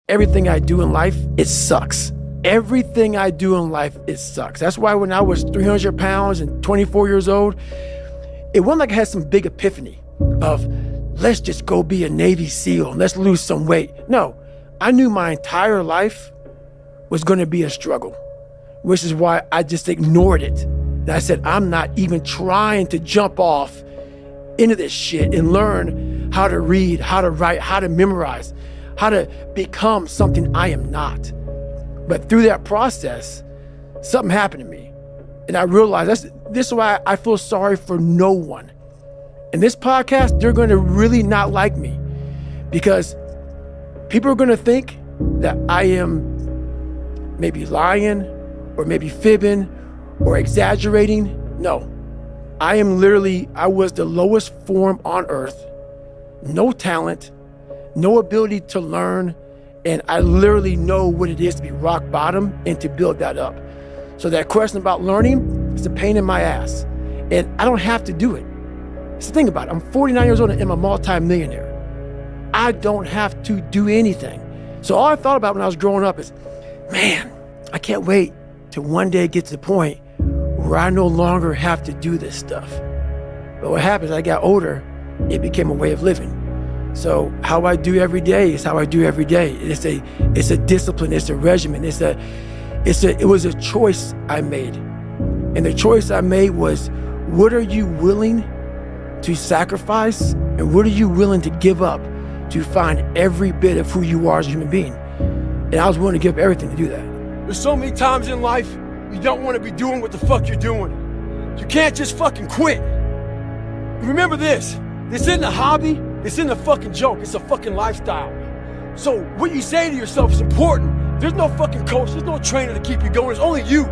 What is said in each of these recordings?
everything I do in life, it sucks. Everything I do in life, it sucks. That's why when I was 300 pounds and 24 years old, it wasn't like I had some big epiphany of, let's just go be a Navy SEAL and let's lose some weight. No, I knew my entire life was gonna be a struggle, which is why I just ignored it. And I said, I'm not even trying to jump off into this shit and learn how to read, how to write, how to memorize, how to become something I am not. But through that process, something happened to me. And I realized this is why I feel sorry for no one. In this podcast, they're gonna really not like me because people are gonna think that I am maybe lying or maybe fibbing or exaggerating. No, I was the lowest form on earth, no talent, no ability to learn, and I literally know what it is to be rock bottom and to build that up. So that question about learning is a pain in my ass, and I don't have to do it. So think about it, I'm 49 years old and I'm a multi-millionaire. I don't have to do anything. So all I thought about when I was growing up is, man, I can't wait to one day get to the point where I no longer have to do this stuff. But what happens, I got older, it became a way of living. So how I do every day is how I do every day. It's a discipline, it's a regimen, it was a choice I made. And the choice I made was, what are you willing to sacrifice and what are you willing to give up to find every bit of who you are as a human being? And I was willing to give up everything to do that. There's so many times in life you don't want to be doing what the fuck you're doing. You can't just fucking quit. Remember this isn't a hobby, this isn't a fucking joke, it's a fucking lifestyle. So what you say to yourself is important. There's no fucking coach, there's no trainer to keep you going, it's only you.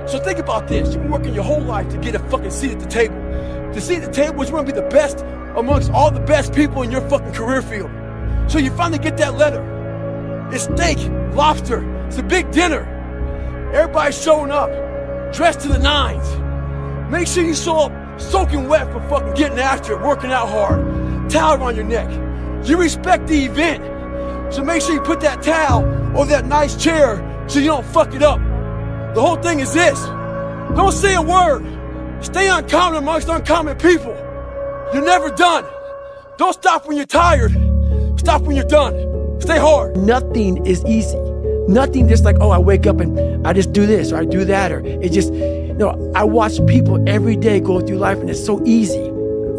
So think about this, you've been working your whole life to get a fucking seat at the table. The seat at the table is you want to be the best amongst all the best people in your fucking career field. So you finally get that letter. It's steak, lobster, it's a big dinner. Everybody's showing up, dressed to the nines. Make sure you show up soaking wet for fucking getting after it, working out hard, towel around your neck. You respect the event, so make sure you put that towel or that nice chair so you don't fuck it up. The whole thing is this, don't say a word. Stay uncommon amongst uncommon people. You're never done. Don't stop when you're tired. Stop when you're done. Stay hard. Nothing is easy. Nothing just like, oh, I wake up and I just do this or I do that, or it just, no, I watch people every day go through life and it's so easy.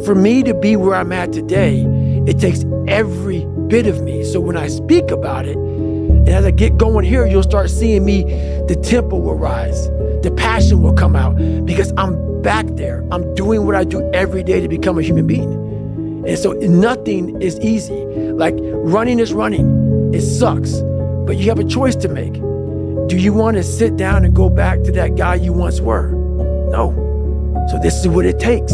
For me to be where I'm at today, it takes every bit of me. So when I speak about it, and as I get going here, you'll start seeing me, the tempo will rise, the passion will come out because I'm back there. I'm doing what I do every day to become a human being. And so nothing is easy. Like running is running. It sucks, but you have a choice to make. Do you want to sit down and go back to that guy you once were? No. So this is what it takes.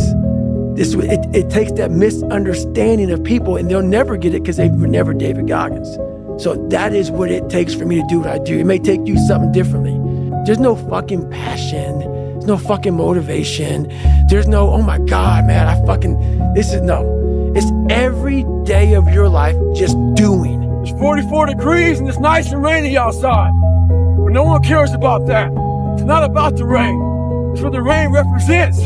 It takes that misunderstanding of people, and they'll never get it because they were never David Goggins. So that is what it takes for me to do what I do. It may take you something differently. There's no fucking passion. There's no fucking motivation. There's no, oh my God, man, It's every day of your life just doing. It's 44 degrees and it's nice and rainy outside. But no one cares about that. It's not about the rain. It's what the rain represents.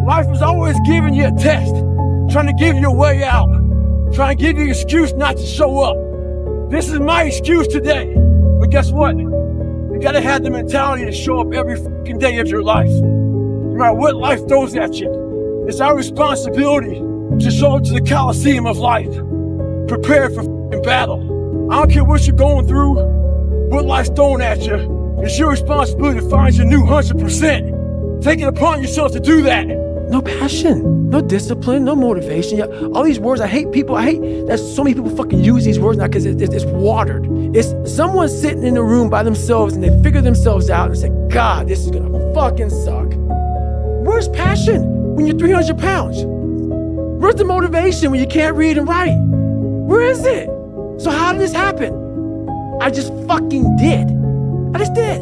Life is always giving you a test, trying to give you a way out, trying to give you an excuse not to show up. This is my excuse today. But guess what? You gotta have the mentality to show up every fucking day of your life. No matter what life throws at you, it's our responsibility to show up to the Coliseum of life, prepared for fucking battle. I don't care what you're going through, what life's throwing at you, it's your responsibility to find your new 100%. Take it upon yourself to do that. No passion, no discipline, no motivation. All these words, I hate that so many people fucking use these words now because it's watered. It's someone sitting in a room by themselves and they figure themselves out and say, God, this is gonna fucking suck. Where's passion when you're 300 pounds? Where's the motivation when you can't read and write? Where is it? So how did this happen? I just fucking did. I just did.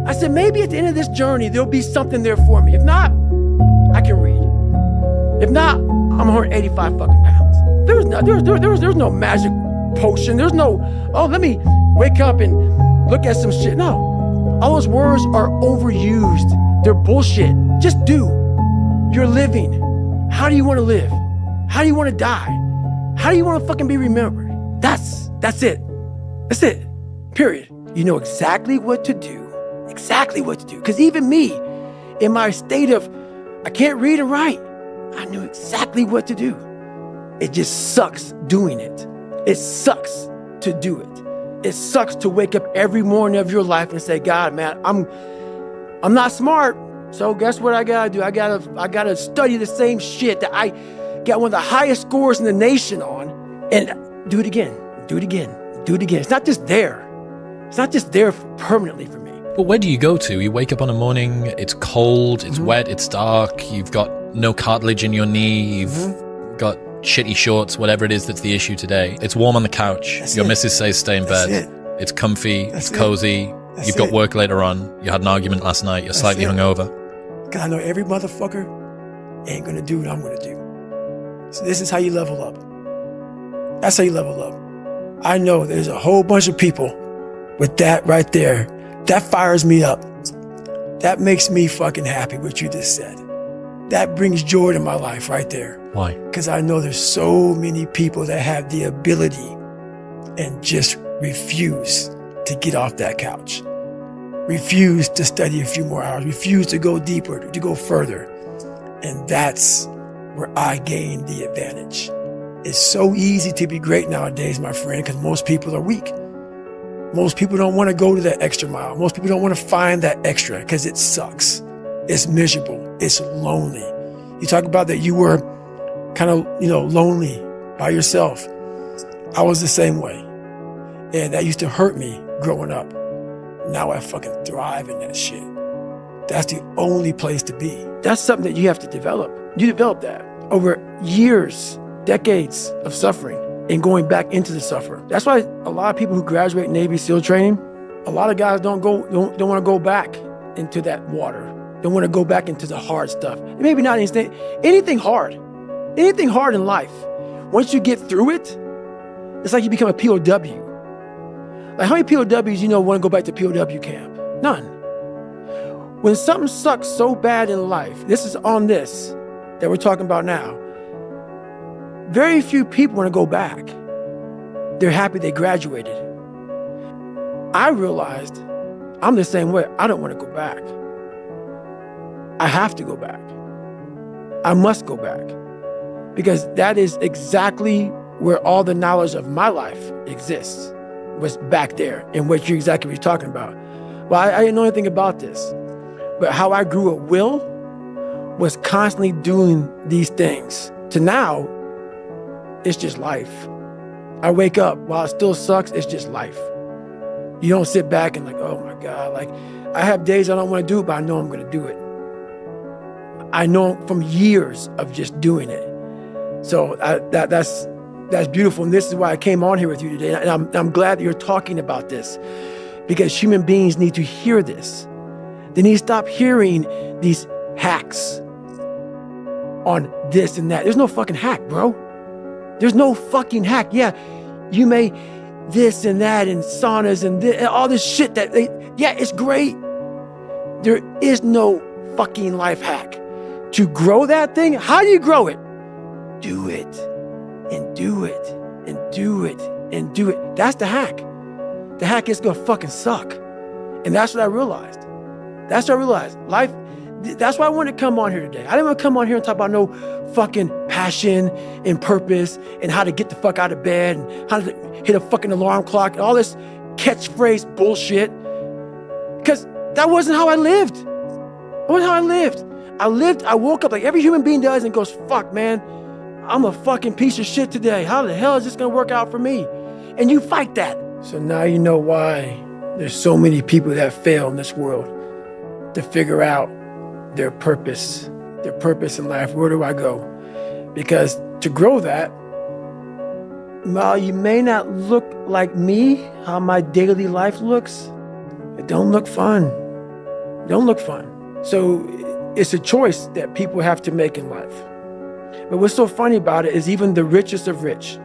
I said, maybe at the end of this journey, there'll be something there for me. If not, I can read. If not, I'm 185 fucking pounds. There was no magic potion. There's no, oh, let me wake up and look at some shit. No. All those words are overused. They're bullshit. Just do. You're living. How do you want to live? How do you want to die? How do you want to fucking be remembered? That's it. That's it. Period. You know exactly what to do. Exactly what to do. Because even me, in my state of, I can't read and write, I knew exactly what to do. It just sucks doing it. It sucks to do it. It sucks to wake up every morning of your life and say, God, man, I'm not smart. So guess what I gotta do? I gotta study the same shit that I got one of the highest scores in the nation on, and do it again, do it again, do it again. It's not just there. It's not just there permanently for me. But where do you go to? You wake up on a morning, it's cold, it's wet, it's dark, you've got no cartilage in your knee, you've got shitty shorts, whatever it is that's the issue today. It's warm on the couch. Your missus says stay in bed. It's comfy, it's cozy. You've got work later on. You had an argument last night. You're slightly hungover. God, I know every motherfucker ain't gonna do what I'm gonna do. So this is how you level up. That's how you level up. I know there's a whole bunch of people with that right there. That fires me up. That makes me fucking happy, what you just said. That brings joy to my life right there. Why? Because I know there's so many people that have the ability and just refuse to get off that couch. Refuse to study a few more hours. Refuse to go deeper, to go further. And that's where I gain the advantage. It's so easy to be great nowadays, my friend, because most people are weak. Most people don't want to go to that extra mile. Most people don't want to find that extra because it sucks. It's miserable. It's lonely. You talk about that you were kind of, lonely by yourself. I was the same way. And that used to hurt me growing up. Now I fucking thrive in that shit. That's the only place to be. That's something that you have to develop. You develop that over years, decades of suffering and going back into the suffer. That's why a lot of people who graduate Navy SEAL training, a lot of guys don't want to go back into that water. Don't want to go back into the hard stuff. Maybe not anything hard in life. Once you get through it, it's like you become a POW. Like how many POWs want to go back to POW camp? None. When something sucks so bad in life, this is on this that we're talking about now, very few people want to go back. They're happy they graduated. I realized I'm the same way. I don't want to go back. I have to go back. I must go back. Because that is exactly where all the knowledge of my life exists, was back there, and what you're talking about. Well, I didn't know anything about this. But how I grew a will was constantly doing these things. To now, it's just life. I wake up, while it still sucks, it's just life. You don't sit back and oh my God, I have days I don't want to do it, but I know I'm gonna do it. I know from years of just doing it. So that's beautiful, and this is why I came on here with you today. And I'm glad that you're talking about this, because human beings need to hear this. They need to stop hearing these hacks on this and that. There's no fucking hack, bro. There's no fucking hack. Yeah, you may this and that and saunas and all this shit it's great. There is no fucking life hack. To grow that thing, how do you grow it? Do it and do it and do it and do it. That's the hack. The hack is gonna fucking suck. And that's what I realized. Life, that's why I wanted to come on here today. I didn't want to come on here and talk about no fucking passion and purpose and how to get the fuck out of bed and how to hit a fucking alarm clock and all this catchphrase bullshit. Because that wasn't how I lived. I woke up like every human being does and goes, fuck, man, I'm a fucking piece of shit today. How the hell is this gonna work out for me? And you fight that. So now you know why there's so many people that fail in this world to figure out their purpose in life. Where do I go? Because to grow that, while you may not look like me, how my daily life looks, it don't look fun. So it's a choice that people have to make in life. But what's so funny about it is even the richest of rich,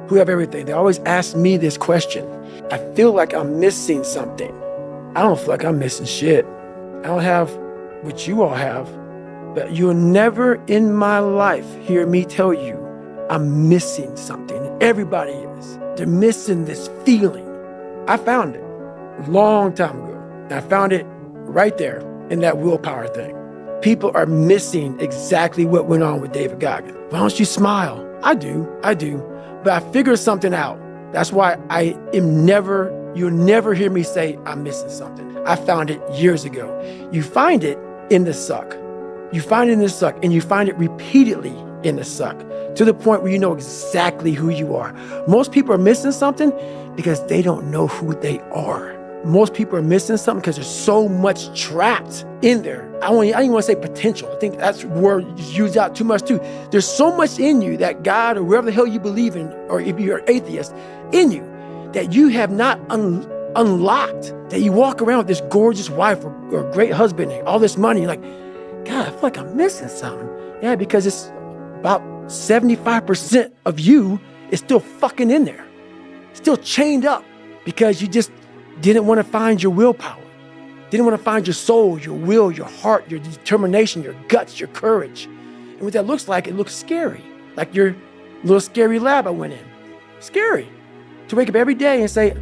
who have everything, they always ask me this question. I feel like I'm missing something. I don't feel like I'm missing shit. I don't have what you all have, but you'll never in my life hear me tell you I'm missing something. Everybody is. They're missing this feeling. I found it a long time ago. And I found it right there in that willpower thing. People are missing exactly what went on with David Goggins. Why don't you smile? I do. But I figured something out. That's why you'll never hear me say I'm missing something. I found it years ago. You find it in the suck. You find it in the suck, and you find it repeatedly in the suck, to the point where you know exactly who you are. Most people are missing something because they don't know who they are. Most people are missing something because there's so much trapped in there. I don't even want to say potential. I think that's a word used out too much too. There's so much in you that God, or wherever the hell you believe in, or if you're an atheist, in you, that you have not unlocked, that you walk around with this gorgeous wife or great husband and all this money. You're like, God, I feel like I'm missing something. Yeah, because it's about 75% of you is still fucking in there, still chained up, because you just didn't want to find your willpower, didn't want to find your soul, your will, your heart, your determination, your guts, your courage. And what that looks like, it looks scary. Like your little scary lab I went in. Scary. To wake up every day and say,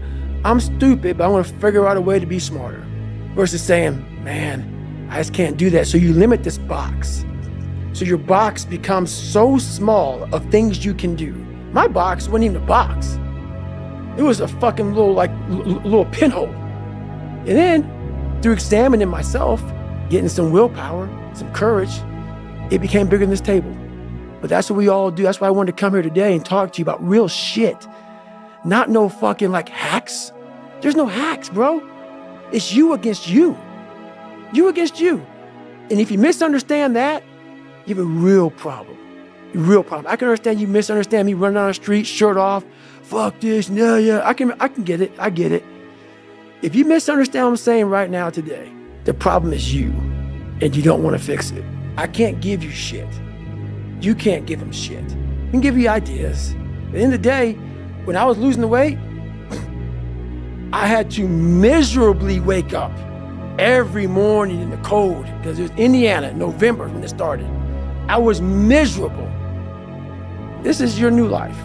I'm stupid, but I want to figure out a way to be smarter. Versus saying, man, I just can't do that. So you limit this box. So your box becomes so small of things you can do. My box wasn't even a box. It was a fucking little pinhole. And then through examining myself, getting some willpower, some courage, it became bigger than this table. But that's what we all do. That's why I wanted to come here today and talk to you about real shit. Not no fucking like hacks. There's no hacks, bro. It's you against you. You against you. And if you misunderstand that, you have a real problem. A real problem. I can understand you misunderstand me running down the street, shirt off. Fuck this, no, yeah. I can get it. I get it. If you misunderstand what I'm saying right now today, the problem is you, and you don't want to fix it. I can't give you shit. You can't give them shit. I can give you ideas. At the end of the day, when I was losing the weight, I had to miserably wake up every morning in the cold, because it was Indiana, November when it started. I was miserable. This is your new life.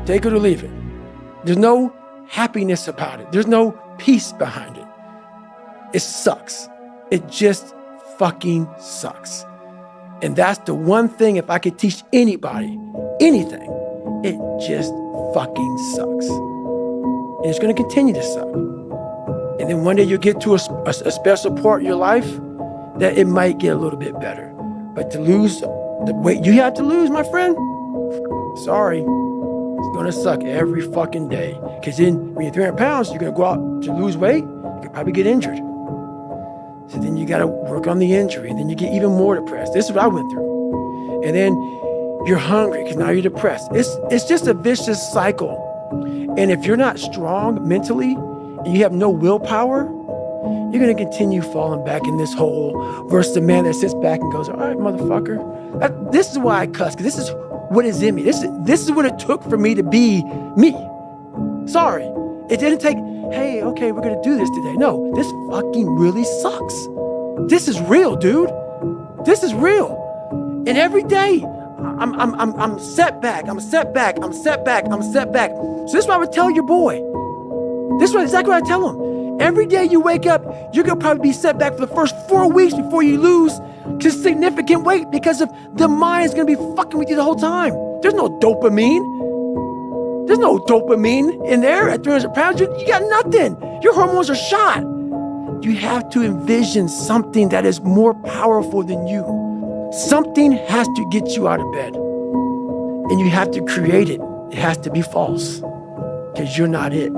Take it or leave it. There's no happiness about it. There's no peace behind it. It sucks. It just fucking sucks. And that's the one thing, if I could teach anybody anything, it just fucking sucks. And it's going to continue to suck. And then one day you'll get to a special part in your life that it might get a little bit better. But to lose the weight you have to lose, my friend, sorry. It's gonna suck every fucking day. Because then when you're 300 pounds, you're gonna go out to lose weight, you could probably get injured. So then you gotta work on the injury, and then you get even more depressed. This is what I went through. And then you're hungry because now you're depressed. It's just a vicious cycle. And if you're not strong mentally and you have no willpower, you're gonna continue falling back in this hole versus the man that sits back and goes, all right, motherfucker. This is why I cuss, because this is what is in me. This is what it took for me to be me. Sorry. It didn't take, hey, okay, we're gonna do this today. No, this fucking really sucks. This is real, dude. This is real. And every day, I'm set back. So this is what I would tell your boy. This is exactly what I tell him. Every day you wake up, you're gonna probably be set back for the first 4 weeks before you lose to significant weight, because of the mind's gonna be fucking with you the whole time. There's no dopamine. There's no dopamine in there at 300 pounds. You got nothing. Your hormones are shot. You have to envision something that is more powerful than you. Something has to get you out of bed. And you have to create it. It has to be false. Because you're not it.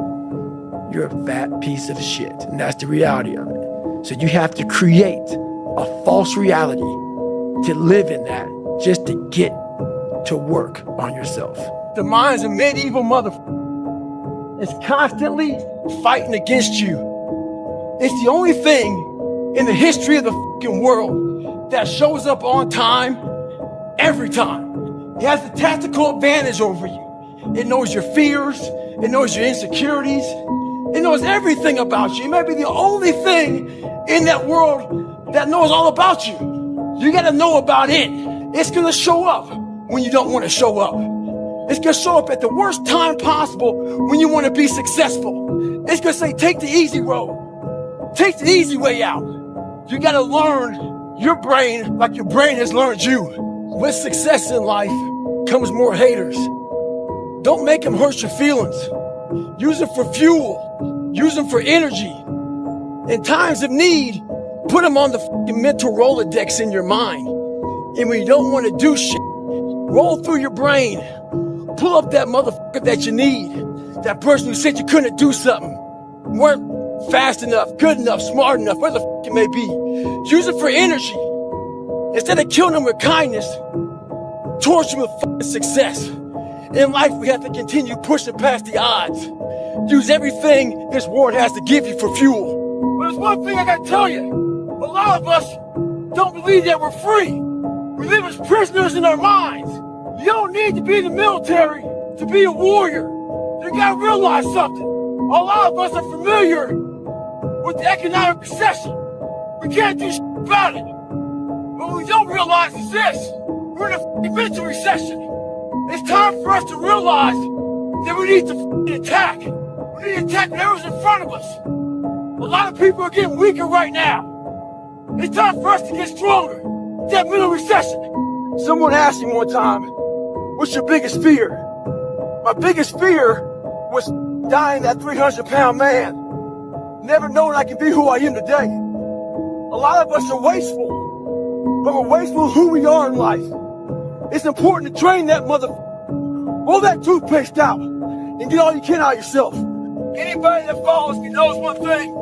You're a fat piece of shit. And that's the reality of it. So you have to create a false reality to live in that, just to get to work on yourself. The mind's a medieval motherfucker. It's constantly fighting against you. It's the only thing in the history of the fucking world that shows up on time every time. It has the tactical advantage over you. It knows your fears. It knows your insecurities. It knows everything about you. It may be the only thing in that world that knows all about you. You got to know about it. It's going to show up when you don't want to show up. It's going to show up at the worst time possible when you want to be successful. It's going to say, take the easy road. Take the easy way out. You got to learn your brain like your brain has learned you. With success in life comes more haters. Don't make them hurt your feelings. Use them for fuel. Use them for energy. In times of need, put them on the mental Rolodex in your mind. And when you don't want to do shit, roll through your brain. Pull up that motherfucker that you need. That person who said you couldn't do something. Weren't fast enough, good enough, smart enough, whatever the fuck it may be. Use it for energy. Instead of killing them with kindness, torture them with fucking success. In life, we have to continue pushing past the odds. Use everything this world has to give you for fuel. But there's one thing I gotta tell you. A lot of us don't believe that we're free. We live as prisoners in our minds. You don't need to be in the military to be a warrior. You gotta realize something. A lot of us are familiar with the economic recession. We can't do shit about it. But what we don't realize is this. We're in a mental recession. It's time for us to realize that we need to attack. We need to attack whatever's in front of us. A lot of people are getting weaker right now. It's time for us to get stronger. That mental recession. Someone asked me one time, what's your biggest fear? My biggest fear was dying that 300-pound man. Never knowing I can be who I am today. A lot of us are wasteful, but we're wasteful of who we are in life. It's important to train that roll that toothpaste out and get all you can out of yourself. Anybody that follows me knows one thing.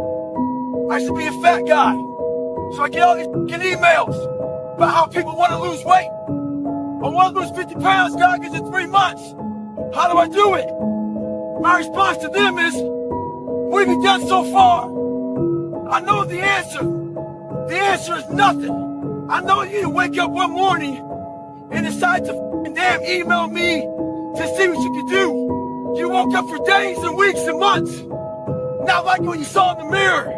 I used to be a fat guy. So I get all these fucking emails about how people want to lose weight. I want to lose 50 pounds, God, because in 3 months. How do I do it? My response to them is, what have you done so far? I know the answer. The answer is nothing. I know you didn't wake up one morning and decide to fucking damn email me to see what you could do. You woke up for days and weeks and months. Not like what you saw in the mirror.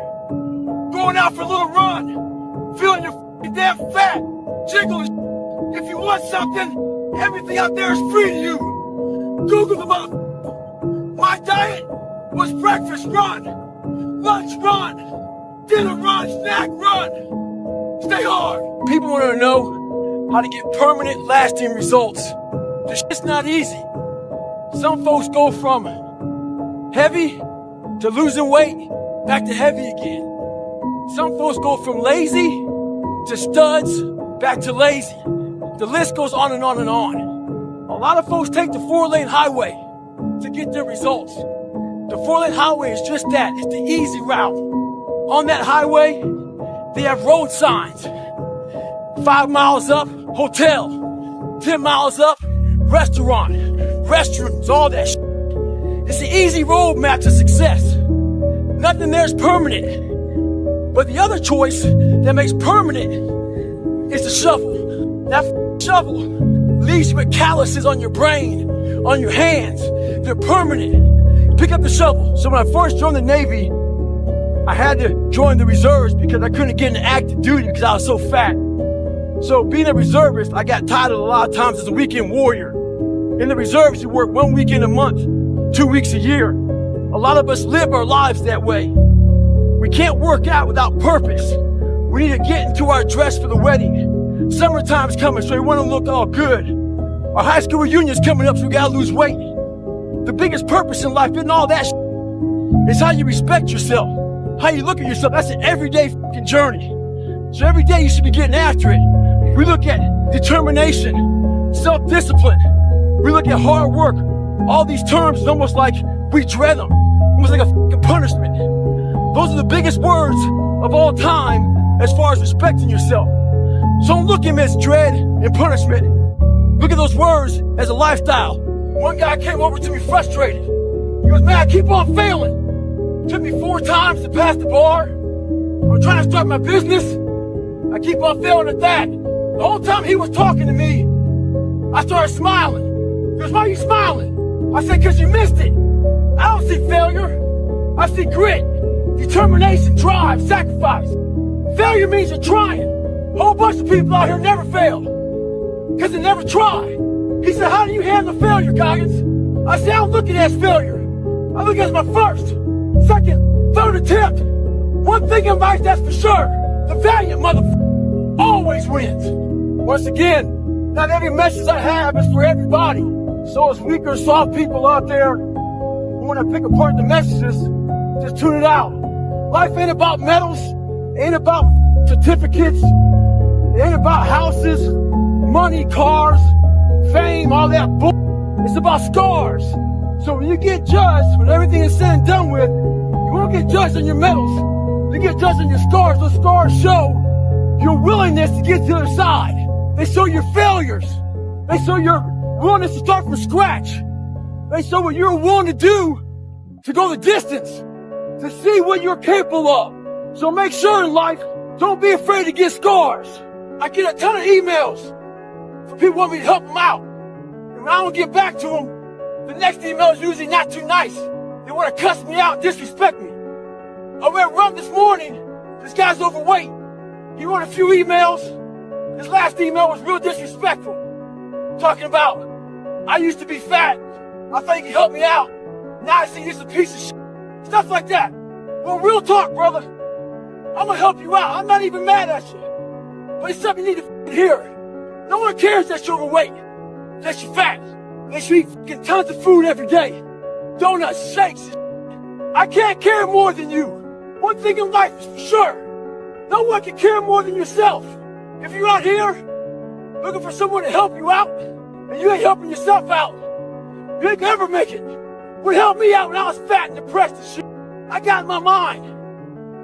Going out for a little run. Feeling your fucking damn fat. Jiggling. If you want something, everything out there is free to you. Google the motherfucker. My diet was breakfast run, lunch run, dinner run, snack run. Stay hard. People want to know how to get permanent, lasting results. This shit's not easy. Some folks go from heavy to losing weight, back to heavy again. Some folks go from lazy to studs, back to lazy. The list goes on and on and on. A lot of folks take the 4-lane highway to get their results. The 4-lane highway is just that. It's the easy route. On that highway, they have road signs. 5 miles up, hotel. 10 miles up, restaurant. Restrooms, all that shit. It's the easy roadmap to success. Nothing there's permanent. But the other choice that makes permanent is the shovel. That shovel leaves you with calluses on your brain, on your hands. They're permanent. Pick up the shovel. So when I first joined the Navy, I had to join the reserves because I couldn't get into active duty because I was so fat. So being a reservist, I got titled a lot of times as a weekend warrior. In the reserves, you work 1 weekend a month, 2 weeks a year. A lot of us live our lives that way. We can't work out without purpose. We need to get into our dress for the wedding. Summertime's coming, so we want to look all good. Our high school reunion's coming up, so we gotta lose weight. The biggest purpose in life isn't all that shit. It's how you respect yourself, how you look at yourself. That's an everyday fucking journey. So every day you should be getting after it. We look at determination, self-discipline. We look at hard work. All these terms is almost like we dread them. Almost like a fucking punishment. Those are the biggest words of all time as far as respecting yourself. So don't look at them as dread and punishment. Look at those words as a lifestyle. One guy came over to me frustrated. He goes, man, I keep on failing. It took me 4 times to pass the bar. I'm trying to start my business. I keep on failing at that. The whole time he was talking to me, I started smiling. He goes, why are you smiling? I said, because you missed it. I don't see failure. I see grit, determination, drive, sacrifice. Failure means you're trying. A whole bunch of people out here never fail because they never try. He said, how do you handle failure, Goggins? I said, I don't look at it as failure. I look at it as my first, second, third attempt. One thing in life that's for sure, the valiant motherfucker always wins. Once again, not every message I have is for everybody. So it's weaker, soft people out there who want to pick apart the messages, just tune it out. Life ain't about medals, ain't about certificates, it ain't about houses, money, cars, fame, all that bull. It's about scars. So when you get judged, when everything is said and done with, you won't get judged on your medals. You get judged on your scars. Those scars show your willingness to get to the other side. They show your failures. They show your willingness to start from scratch. They show what you're willing to do to go the distance, to see what you're capable of. So make sure in life, don't be afraid to get scars. I get a ton of emails from people want me to help them out. And when I don't get back to them, the next email is usually not too nice. They want to cuss me out, disrespect me. I went run this morning. This guy's overweight. He wrote a few emails. His last email was real disrespectful. Talking about, I used to be fat. I thought you could help me out. Now I see he's a piece of shit. Stuff like that. Well, real talk, brother. I'm gonna help you out. I'm not even mad at you. But it's something you need to hear. No one cares that you're overweight, that you're fat, that you eat tons of food every day. Donuts, shakes. I can't care more than you. One thing in life is for sure. No one can care more than yourself. If you're out here looking for someone to help you out, and you ain't helping yourself out, you ain't gonna ever make it. What helped me out when I was fat and depressed and shit, I got in my mind.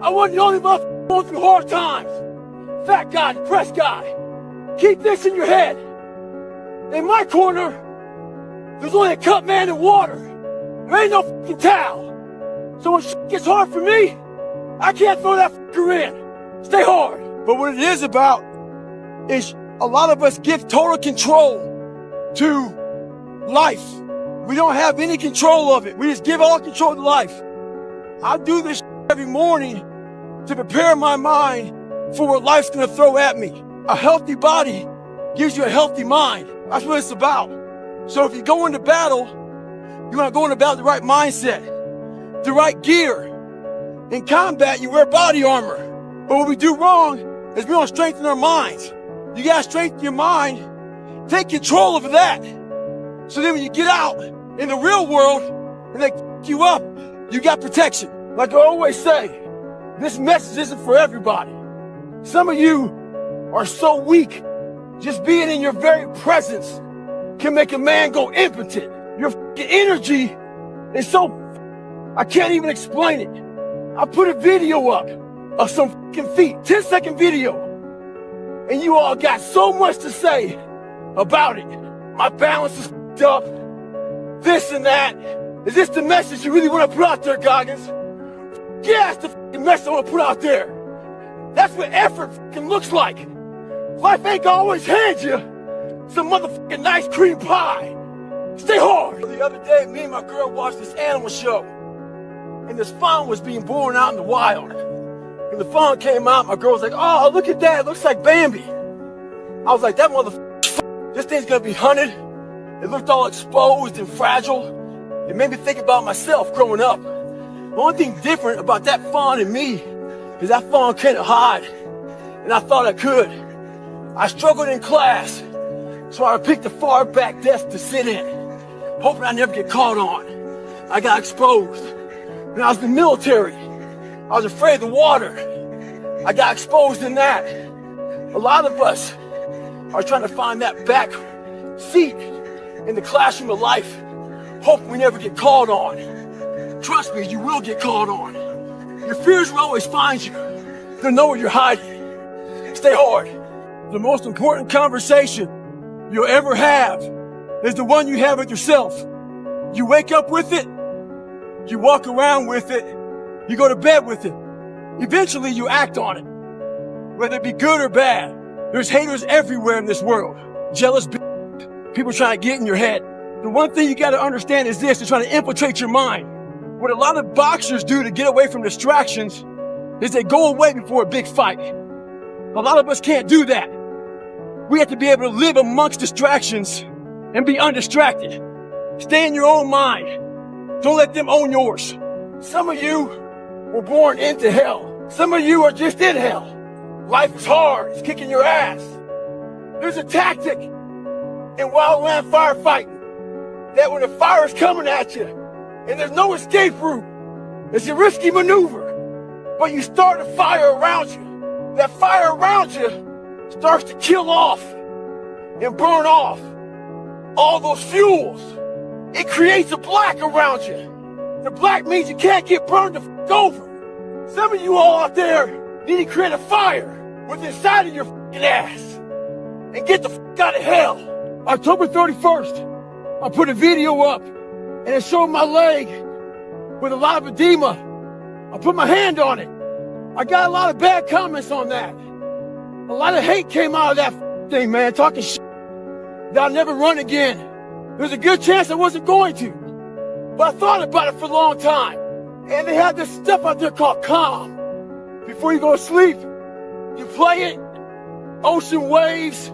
I wasn't the only motherfucker going through hard times. Fat guy, depressed guy. Keep this in your head. In my corner, there's only a cup man and water. There ain't no fucking towel. So when shit gets hard for me, I can't throw that fucker in. Stay hard. But what it is about is a lot of us give total control to life. We don't have any control of it. We just give all control to life. I do this every morning to prepare my mind for what life's gonna throw at me. A healthy body gives you a healthy mind. That's what it's about. So if you go into battle, you wanna go into battle with the right mindset, the right gear. In combat, you wear body armor. But what we do wrong is we don't strengthen our minds. You gotta strengthen your mind, take control of that. So then when you get out in the real world and they f you up, you got protection. Like I always say, this message isn't for everybody. Some of you are so weak, just being in your very presence can make a man go impotent. Your energy is so, I can't even explain it. I put a video up of some feet, 10-second video, and you all got so much to say about it. My balance is up, this and that. Is this the message you really want to put out there, Goggins? Yeah, it's the message I want to put out there. That's what effort looks like. Life ain't gonna always hand you some motherfucking nice cream pie. Stay hard. The other day, me and my girl watched this animal show, and this fawn was being born out in the wild. And the fawn came out, my girl was like, oh, look at that, it looks like Bambi. I was like, that motherfucker, this thing's gonna be hunted. It looked all exposed and fragile. It made me think about myself growing up. The only thing different about that fawn and me is that fawn couldn't hide, and I thought I could. I struggled in class, so I picked the far back desk to sit in, hoping I'd never get caught on. I got exposed. When I was in the military, I was afraid of the water. I got exposed in that. A lot of us are trying to find that back seat in the classroom of life, hoping we never get called on. Trust me, you will get called on. Your fears will always find you. They'll know where you're hiding. Stay hard. The most important conversation you'll ever have is the one you have with yourself. You wake up with it, you walk around with it, you go to bed with it. Eventually you act on it, whether it be good or bad. There's haters everywhere in this world. Jealous people trying to get in your head. The one thing you gotta understand is this, they're trying to infiltrate your mind. What a lot of boxers do to get away from distractions is they go away before a big fight. A lot of us can't do that. We have to be able to live amongst distractions and be undistracted. Stay in your own mind. Don't let them own yours. Some of you were born into hell. Some of you are just in hell. Life is hard. It's kicking your ass. There's a tactic in wildland firefighting that when the fire is coming at you and there's no escape route, it's a risky maneuver, but you start a fire around you. That fire around you starts to kill off and burn off all those fuels. It creates a black around you. The black means you can't get burned the f*** over. Some of you all out there need to create a fire with inside of your f***ing ass and get the f*** out of hell. October 31st, I put a video up and it showed my leg with a lot of edema. I put my hand on it. I got a lot of bad comments on that. A lot of hate came out of that f*** thing, man, talking shit that I'll never run again. There's a good chance I wasn't going to, but I thought about it for a long time. And they had this stuff out there called Calm. Before you go to sleep, you play it, ocean waves,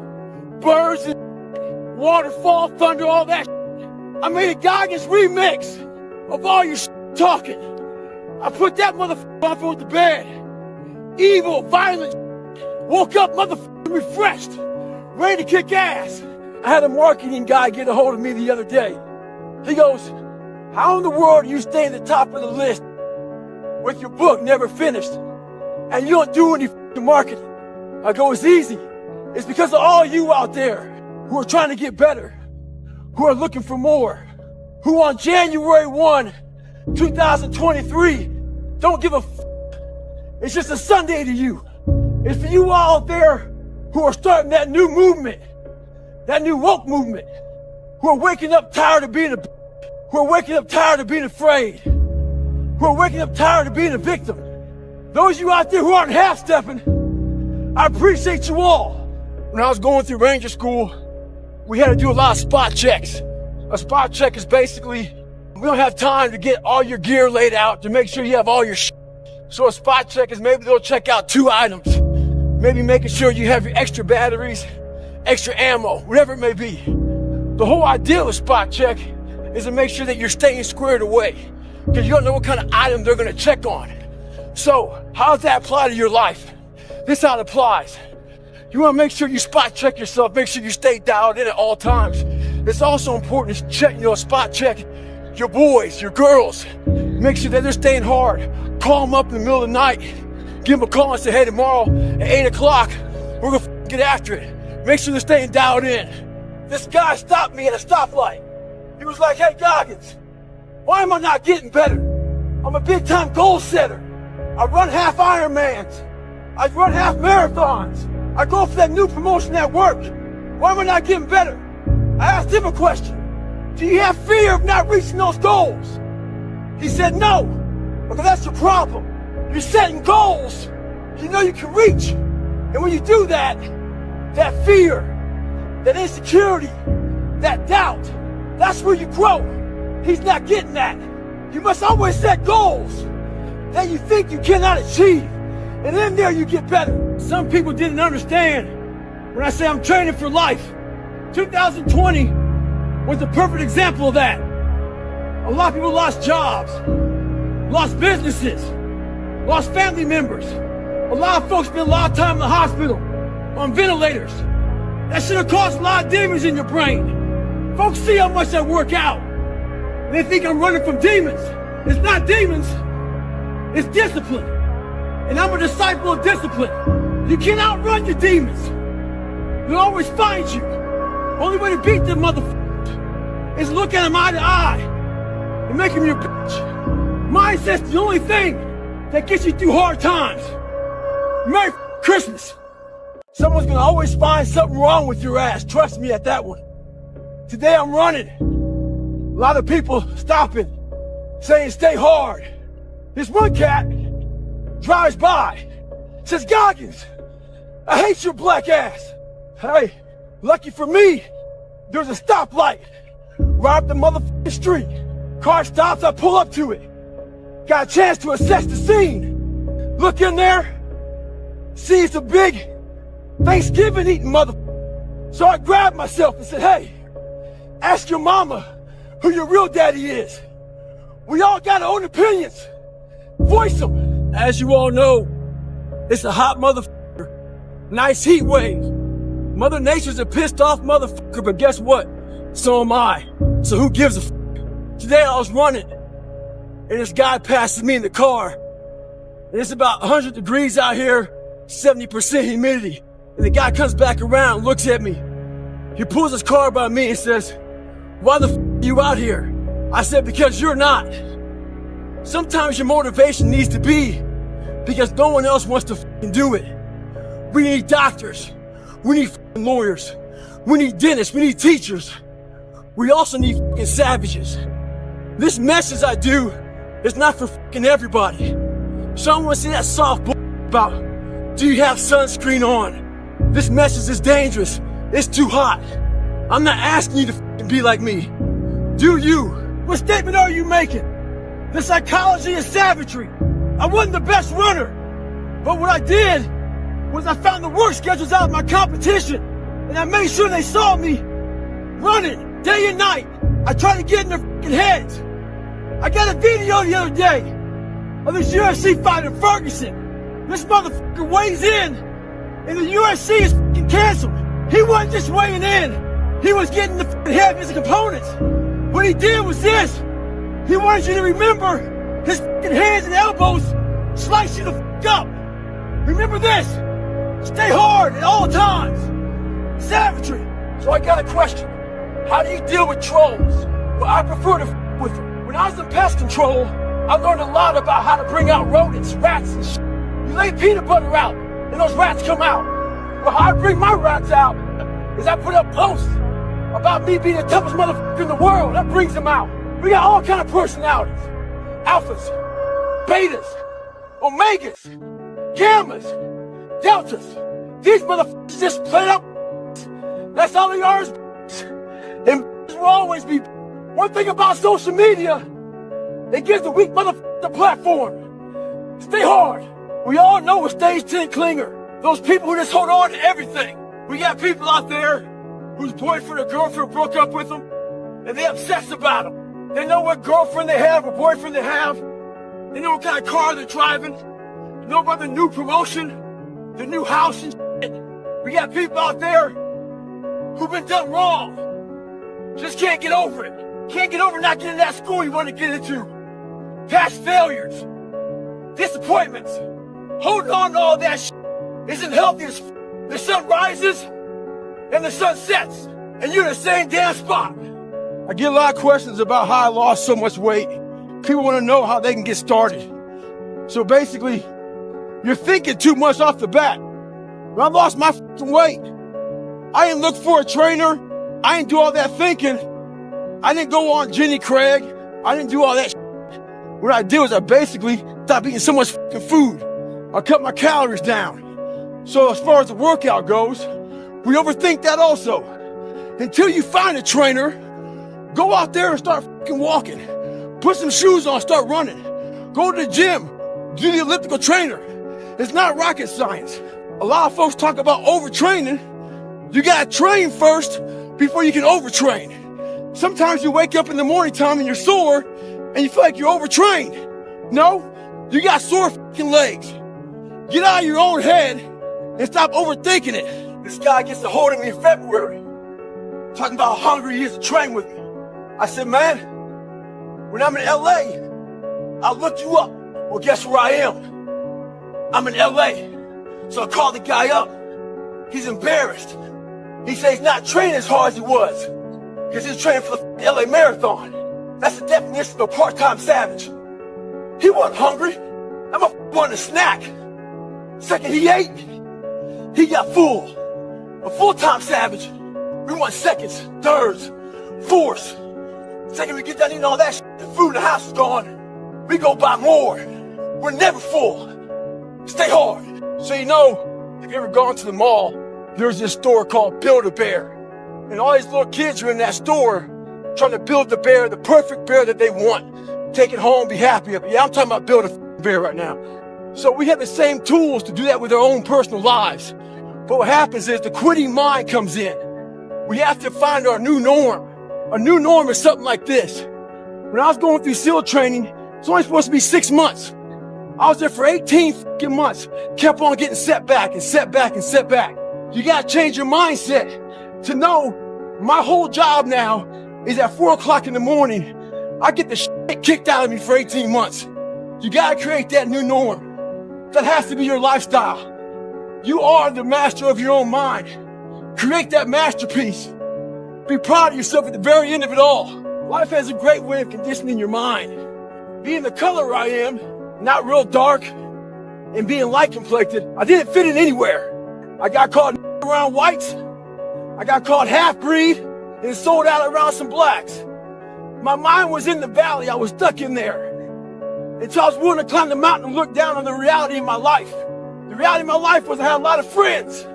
birds, and waterfall, thunder, all that shit. I made a Goggins remix of all your shit talking. I put that motherfucker off on the bed. Evil, violent shit. Woke up motherfucker refreshed, ready to kick ass. I had a marketing guy get a hold of me the other day. He goes, how in the world do you stay at the top of the list with your book never finished and you don't do any marketing? I go, it's easy. It's because of all you out there who are trying to get better, who are looking for more, who on January 1, 2023, don't give a It's just a Sunday to you. It's for you all out there who are starting that new movement, that new woke movement, who are waking up tired of being who are waking up tired of being afraid, who are waking up tired of being a victim. Those of you out there who aren't half-stepping, I appreciate you all. When I was going through Ranger School, we had to do a lot of spot checks. A spot check is basically, we don't have time to get all your gear laid out to make sure you have all your shit. So a spot check is maybe they'll check out 2 items. Maybe making sure you have your extra batteries, extra ammo, whatever it may be. The whole idea of a spot check is to make sure that you're staying squared away, because you don't know what kind of item they're gonna check on. So, how does that apply to your life? This is how it applies. You wanna make sure you spot check yourself, make sure you stay dialed in at all times. It's also important to check, spot check your boys, your girls. Make sure that they're staying hard. Call them up in the middle of the night. Give them a call and say, hey, tomorrow at 8 o'clock, we're gonna get after it. Make sure they're staying dialed in. This guy stopped me at a stoplight. He was like, hey, Goggins, why am I not getting better? I'm a big-time goal setter. I run half Ironmans. I run half marathons. I go for that new promotion at work. Why am I not getting better? I asked him a question. Do you have fear of not reaching those goals? He said, no, because that's your problem. You're setting goals you know you can reach. And when you do that, that fear, that insecurity, that doubt, that's where you grow. He's not getting that. You must always set goals that you think you cannot achieve. And in there you get better. Some people didn't understand when I say I'm training for life. 2020 was the perfect example of that. A lot of people lost jobs, lost businesses, lost family members. A lot of folks spent a lot of time in the hospital on ventilators. That should have caused a lot of damage in your brain. Folks see how much I work out. And they think I'm running from demons. It's not demons, it's discipline. And I'm a disciple of discipline. You can't outrun your demons. They'll always find you. Only way to beat them motherfuckers is look at them eye to eye and make them your bitch. Mindset's the only thing that gets you through hard times. Merry Christmas. Someone's gonna always find something wrong with your ass. Trust me at that one. Today I'm running. A lot of people stopping, saying stay hard. This one cat drives by, says, Goggins, I hate your black ass. Hey, lucky for me, there's a stoplight right up the motherfucking street. Car stops, I pull up to it. Got a chance to assess the scene. Look in there, see it's a big Thanksgiving eating motherfucker. So I grabbed myself and said, hey, ask your mama who your real daddy is. We all got our own opinions. Voice them. As you all know, it's a hot motherfucker. Nice heat wave. Mother Nature's a pissed off motherfucker, but guess what? So am I. So who gives a f? Today I was running, and this guy passes me in the car, and it's about 100 degrees out here, 70% humidity. And the guy comes back around, looks at me. He pulls his car by me and says, why the f are you out here? I said, because you're not. Sometimes your motivation needs to be because no one else wants to f***ing do it. We need doctors. We need f***ing lawyers. We need dentists. We need teachers. We also need f***ing savages. This message I do is not for f***ing everybody. Someone wants to see that soft bull about, do you have sunscreen on? This message is dangerous. It's too hot. I'm not asking you to f***ing be like me. Do you? What statement are you making? The psychology is savagery. I wasn't the best runner, but what I did was I found the work schedules out of my competition, and I made sure they saw me running day and night. I tried to get in their f***ing heads. I got a video the other day of this UFC fighter Ferguson. This motherfucker weighs in, and the UFC is f***ing canceled. He wasn't just weighing in, he was getting the f***ing head of his opponents. What he did was this. He wanted you to remember his f***ing hands and elbows slice you the f*** up. Remember this. Stay hard at all times. Savagery. So I got a question. How do you deal with trolls? Well, I prefer to f*** with them. When I was in pest control, I learned a lot about how to bring out rodents, rats, and shit. You lay peanut butter out, and those rats come out. Well, how I bring my rats out is I put up posts about me being the toughest motherfucker in the world. That brings them out. We got all kind of personalities. Alphas, betas, omegas, gammas, deltas. These motherfuckers just play up. That's all they are is and will always be. One thing about social media, it gives the weak motherfucker the platform. Stay hard. We all know a stage 10 clinger. Those people who just hold on to everything. We got people out there whose boyfriend or girlfriend broke up with them, and they obsess about them. They know what girlfriend they have or boyfriend they have. They know what kind of car they're driving. They know about the new promotion, the new house and shit. We got people out there who've been done wrong. Just can't get over it. Can't get over not getting that school you want to get into. Past failures. Disappointments. Holding on to all that shit isn't healthy as f. The sun rises and the sun sets, and you're in the same damn spot. I get a lot of questions about how I lost so much weight. People want to know how they can get started. So basically, you're thinking too much off the bat. When I lost my f***ing weight, I didn't look for a trainer. I didn't do all that thinking. I didn't go on Jenny Craig. I didn't do all that shit. What I did was I basically stopped eating so much f***ing food. I cut my calories down. So as far as the workout goes, we overthink that also. Until you find a trainer, go out there and start f***ing walking. Put some shoes on, start running. Go to the gym, do the elliptical trainer. It's not rocket science. A lot of folks talk about overtraining. You gotta train first before you can overtrain. Sometimes you wake up in the morning time and you're sore and you feel like you're overtrained. No, you got sore f***ing legs. Get out of your own head and stop overthinking it. This guy gets a hold of me in February, talking about how hungry he is to train with me. I said, man, when I'm in LA, I'll look you up. Well, guess where I am? I'm in LA. So I called the guy up. He's embarrassed. He said he's not training as hard as he was because he's training for the LA Marathon. That's the definition of a part-time savage. He wasn't hungry. I'm wanting a snack. Second he ate, he got full. A full-time savage, we want seconds, thirds, fourths. Second we get done eating all that shit, the food in the house is gone, we go buy more. We're never full. Stay hard. So you know, if you ever gone to the mall, there's this store called Build-A-Bear. And all these little kids are in that store, trying to build the bear, the perfect bear that they want. Take it home, be happy of it. Yeah, I'm talking about building a bear right now. So we have the same tools to do that with our own personal lives. But what happens is the quitting mind comes in. We have to find our new norm. Our new norm is something like this. When I was going through SEAL training, it's only supposed to be 6 months. I was there for 18 fucking months. Kept on getting setback and setback and setback. You gotta change your mindset to know my whole job now is at 4 o'clock in the morning. I get the shit kicked out of me for 18 months. You gotta create that new norm. That has to be your lifestyle. You are the master of your own mind. Create that masterpiece. Be proud of yourself at the very end of it all. Life has a great way of conditioning your mind. Being the color I am, not real dark, and being light complected, I didn't fit in anywhere. I got caught around whites. I got caught half-breed and sold out around some blacks. My mind was in the valley. I was stuck in there. Until I was willing to climb the mountain and look down on the reality of my life. The reality of my life was I had a lot of friends.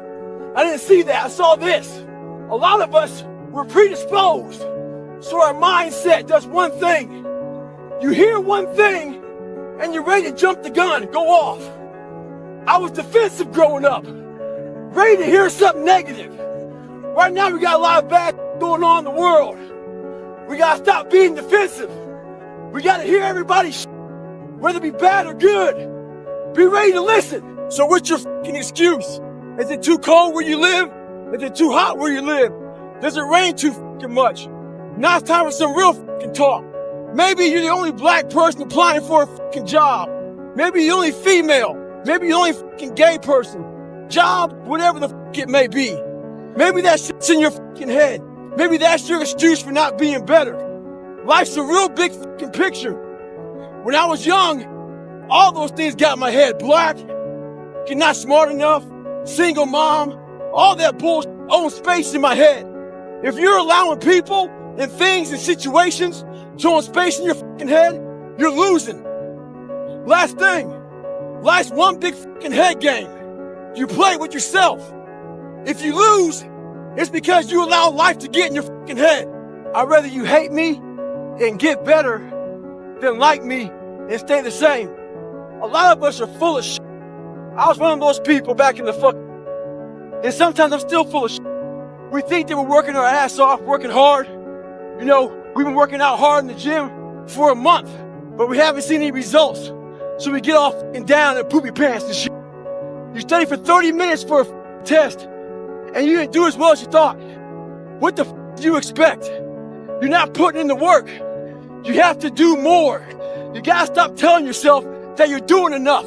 I didn't see that. I saw this. A lot of us were predisposed. So our mindset does one thing. You hear one thing and you're ready to jump the gun and go off. I was defensive growing up. Ready to hear something negative. Right now we got a lot of bad going on in the world. We gotta stop being defensive. We gotta hear everybody's whether it be bad or good. Be ready to listen. So what's your fucking excuse? Is it too cold where you live? Is it too hot where you live? Does it rain too fucking much? Now it's time for some real fucking talk. Maybe you're the only black person applying for a fucking job. Maybe you're the only female. Maybe you're the only fucking gay person. Job, whatever the fuck it may be. Maybe that shit's in your fucking head. Maybe that's your excuse for not being better. Life's a real big fucking picture. When I was young, all those things got in my head. Black, you're not smart enough, single mom, all that bullshit owns space in my head. If you're allowing people and things and situations to own space in your fucking head, you're losing. Last thing, life's one big fucking head game. You play with yourself. If you lose, it's because you allow life to get in your fucking head. I'd rather you hate me and get better than like me and stay the same. A lot of us are full of shit. I was one of those people back in the fuck. And sometimes I'm still full of shit. We think that we're working our ass off, working hard. You know, we've been working out hard in the gym for a month, but we haven't seen any results. So we get all fucking down and poopy pants and shit. You study for 30 minutes for a test, and you didn't do as well as you thought. What the do you expect? You're not putting in the work. You have to do more. You gotta stop telling yourself that you're doing enough.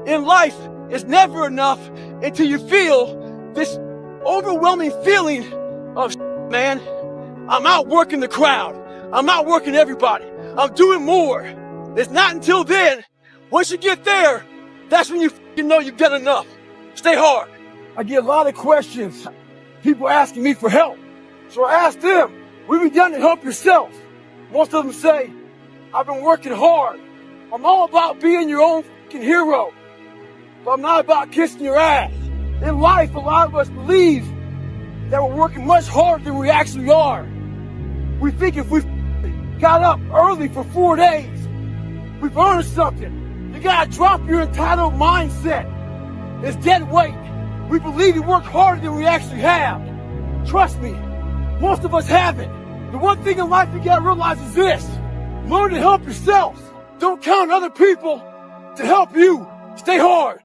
In life, it's never enough until you feel this overwhelming feeling of man, I'm outworking the crowd. I'm outworking everybody. I'm doing more. It's not until then, once you get there, that's when you know you've done enough. Stay hard. I get a lot of questions. People asking me for help. So I ask them, what have you done to help yourself? Most of them say, I've been working hard. I'm all about being your own fucking hero. But I'm not about kissing your ass. In life, a lot of us believe that we're working much harder than we actually are. We think if we got up early for 4 days, we've earned something. You gotta drop your entitled mindset. It's dead weight. We believe we work harder than we actually have. Trust me, most of us haven't. The one thing in life you gotta realize is this. Learn to help yourself. Don't count on other people to help you. Stay home.